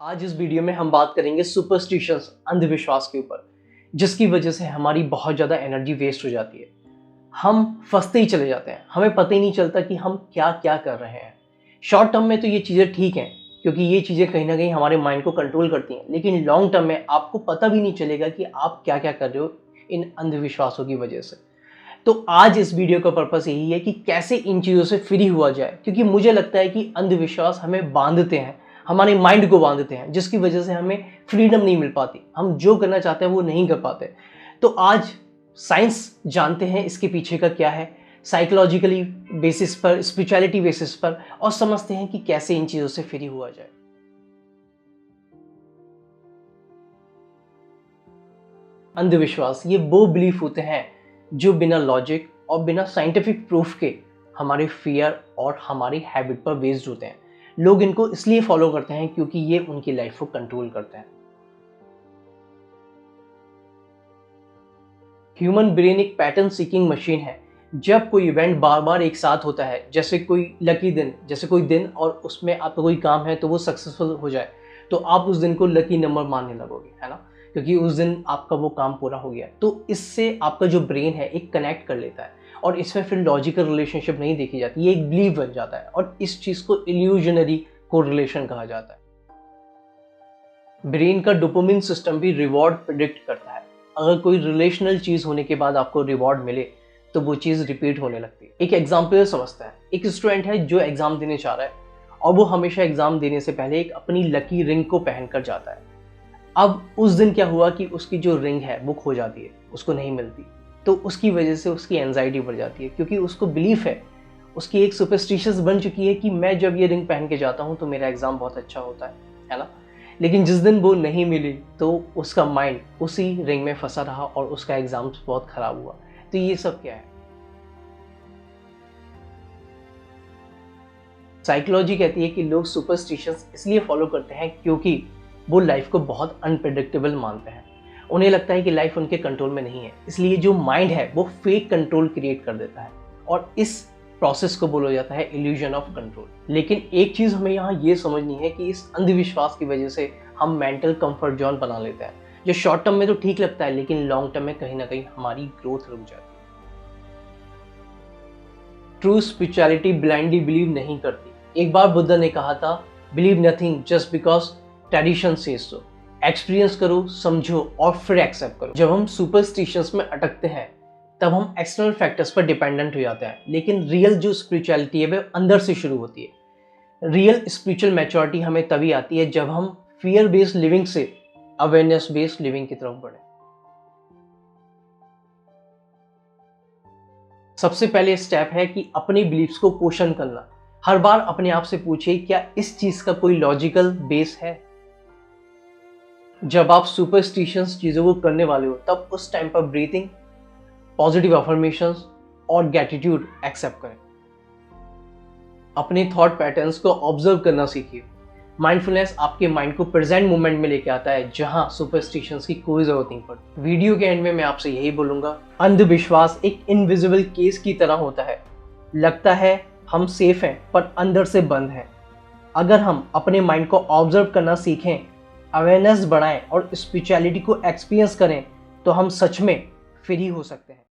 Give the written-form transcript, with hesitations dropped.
आज इस वीडियो में हम बात करेंगे सुपरस्टिशंस अंधविश्वास के ऊपर, जिसकी वजह से हमारी बहुत ज़्यादा एनर्जी वेस्ट हो जाती है। हम फंसते ही चले जाते हैं, हमें पता ही नहीं चलता कि हम क्या क्या कर रहे हैं। शॉर्ट टर्म में तो ये चीज़ें ठीक हैं, क्योंकि ये चीज़ें कहीं ना कहीं हमारे माइंड को कंट्रोल करती हैं, लेकिन लॉन्ग टर्म में आपको पता भी नहीं चलेगा कि आप क्या क्या कर रहे हो इन अंधविश्वासों की वजह से। तो आज इस वीडियो का पर्पस यही है कि कैसे इन चीज़ों से फ्री हुआ जाए, क्योंकि मुझे लगता है कि अंधविश्वास हमें बांधते हैं, हमारे माइंड को बांधते हैं, जिसकी वजह से हमें फ्रीडम नहीं मिल पाती, हम जो करना चाहते हैं वो नहीं कर पाते। तो आज साइंस जानते हैं इसके पीछे का क्या है, साइकोलॉजिकली बेसिस पर, स्पिरिचुअलिटी बेसिस पर, और समझते हैं कि कैसे इन चीज़ों से फ्री हुआ जाए। अंधविश्वास ये वो बिलीफ होते हैं जो बिना लॉजिक और बिना साइंटिफिक प्रूफ के हमारे फियर और हमारी हैबिट पर बेस्ड होते हैं। लोग इनको इसलिए फॉलो करते हैं क्योंकि ये उनकी लाइफ को कंट्रोल करते हैं। ह्यूमन ब्रेन एक पैटर्न सीकिंग मशीन है। जब कोई इवेंट बार बार एक साथ होता है, जैसे कोई लकी दिन, जैसे कोई दिन और उसमें आपका कोई काम है तो वो सक्सेसफुल हो जाए, तो आप उस दिन को लकी नंबर मानने लगोगे, है ना, क्योंकि उस दिन आपका वो काम पूरा हो गया। तो इससे आपका जो ब्रेन है एक कनेक्ट कर लेता है, और इसमें फिर लॉजिकल रिलेशनशिप नहीं देखी जाती, ये एक बिलीव बन जाता है, और इस चीज़ को इल्यूजनरी कोरिलेशन कहा जाता है। ब्रेन का डोपामिन सिस्टम भी रिवॉर्ड प्रिडिक्ट करता है। अगर कोई रिलेशनल चीज़ होने के बाद आपको रिवॉर्ड मिले तो वो चीज़ रिपीट होने लगती है। एक एग्जाम्पल समझता है, एक स्टूडेंट है जो एग्जाम देने जा रहा है, और वो हमेशा एग्जाम देने से पहले एक अपनी लकी रिंग को पहन कर जाता है। अब उस दिन क्या हुआ कि उसकी जो रिंग है वो खो जाती है, उसको नहीं मिलती। तो उसकी वजह से उसकी एंजाइटी बढ़ जाती है, क्योंकि उसको बिलीफ है, उसकी एक सुपरस्टिशियस बन चुकी है कि मैं जब ये रिंग पहन के जाता हूँ तो मेरा एग्जाम बहुत अच्छा होता है ना। लेकिन जिस दिन वो नहीं मिली तो उसका माइंड उसी रिंग में फंसा रहा और उसका एग्जाम बहुत खराब हुआ। तो ये सब क्या है? साइकोलॉजी कहती है कि लोग सुपरस्टिशंस इसलिए फॉलो करते हैं क्योंकि वो लाइफ को बहुत अनप्रेडिक्टेबल मानते हैं। उन्हें लगता है कि लाइफ उनके कंट्रोल में नहीं है, इसलिए जो माइंड है वो फेक कंट्रोल क्रिएट कर देता है, और इस प्रोसेस को बोला जाता है इल्यूजन ऑफ कंट्रोल। लेकिन एक चीज़ हमें यहाँ ये समझनी है कि इस अंधविश्वास की वजह से हम मेंटल कंफर्ट जोन बना लेते हैं, जो शॉर्ट टर्म में तो ठीक लगता है, लेकिन लॉन्ग टर्म में कहीं ना कहीं हमारी ग्रोथ रुक जाती है। ट्रू स्पिरिचुअलिटी ब्लाइंडली बिलीव नहीं करती। एक बार बुद्धा ने कहा था, believe nothing just because tradition says so. Experience करो, समझो और फिर एक्सेप्ट करो। जब हम सुपरस्टिशंस में अटकते हैं तब हम एक्सटर्नल फैक्टर्स पर डिपेंडेंट हो जाते हैं, लेकिन रियल जो स्पिरिचुअलिटी है वो अंदर से शुरू होती है। रियल स्पिरिचुअल मैच्योरिटी हमें तभी आती है जब हम फियर बेस्ड लिविंग से अवेयरनेस बेस्ड लिविंग की तरफ बढ़े। सबसे पहले स्टेप है कि अपने बिलीफ्स को क्वेश्चन करना। हर बार अपने आप से पूछिए, क्या इस चीज का कोई लॉजिकल बेस है? जब आप सुपरस्टिशंस चीजों को करने वाले हो तब उस टाइम पर ब्रीथिंग, पॉजिटिव अफर्मेशंस और ग्रैटिट्यूड एक्सेप्ट करें। अपने थॉट पैटर्न्स को ऑब्जर्व करना सीखिए। माइंडफुलनेस आपके माइंड को प्रेजेंट मोमेंट में लेके आता है, जहां सुपरस्टिशंस की कोई जरूरत नहीं पड़ती। वीडियो के एंड में मैं आपसे यही बोलूंगा, अंधविश्वास एक इनविजिबल केस की तरह होता है। लगता है हम सेफ हैं पर अंदर से बंद हैं। अगर हम अपने माइंड को ऑब्जर्व करना सीखें, अवेयरनेस बढ़ाएं और स्पिरिचुअलिटी को एक्सपीरियंस करें, तो हम सच में फ्री हो सकते हैं।